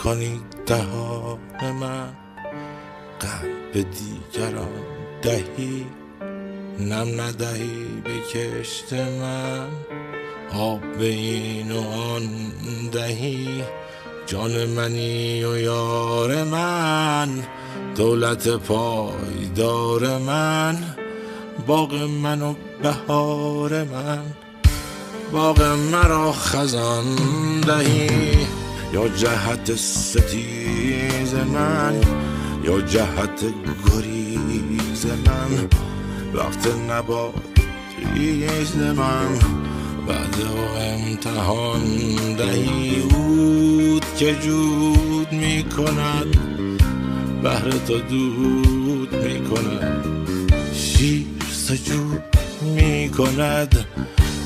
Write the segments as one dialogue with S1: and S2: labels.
S1: کنی دهان من، قلب دیگران دهی، نم ندهی به کشت من، آب به این و آن دهی، جان منی و یار من، دولت پایدار من، باغ من و بهار من، باغ مرا خزان دهی، یا جهت ستیز من، یا جهت گریز من، وقت نباد ریز من، بعد و امتحان دهی، عود که جود می کند، بهر تو دود می کند، شیر سجود می کند،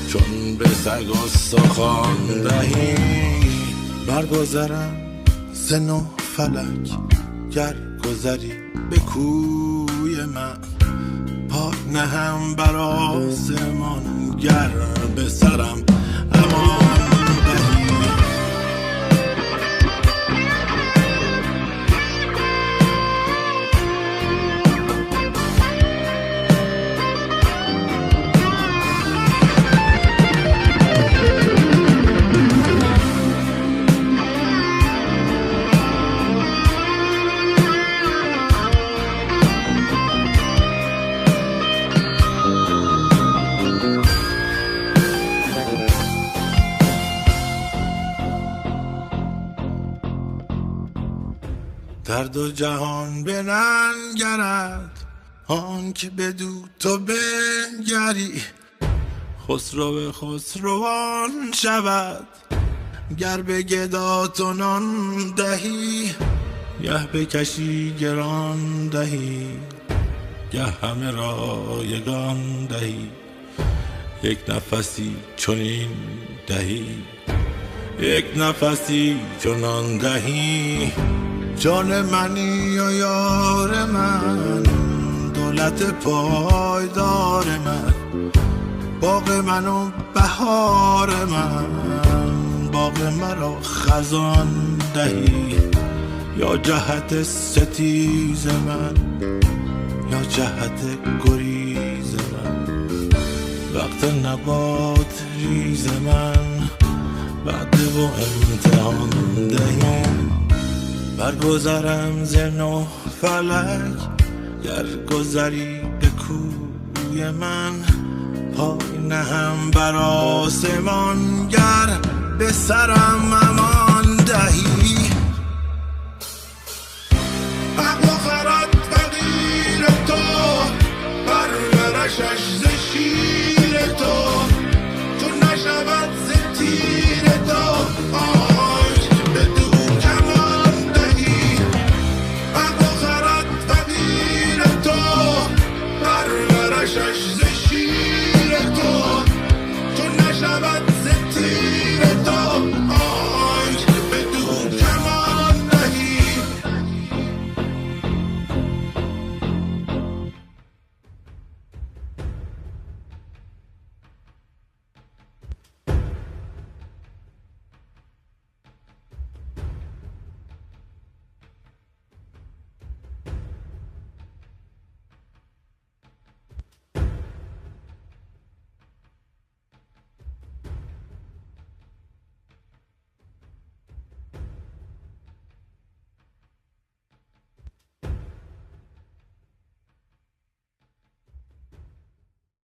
S1: چون به سگ استخوان دهی، برگذرم ز نه فلک، گر گذری به کوی من، پای نهم بر آسمان، گر به سرم امان دهی. در دو جهان بننگرد آن که بدو تو بنگری، خسرو خسروان شود گر به گدا تو نان دهی، گه بکشی گران دهی، گه همه را یگان دهی، یک نفسی چنین دهی، یک نفسی چنان دهی، جان منی و یار من، دولت پایدار من، باغ من و بهار من، باغ مرا خزان دهی، یا جهت ستیز من، یا جهت گریز من، وقت نبات ریز من، بعد و امتحان دهی، برگذرم ز نه فلک، گر گذری به کوی من، پای نهم بر آسمان، گر به سرم امان دهی.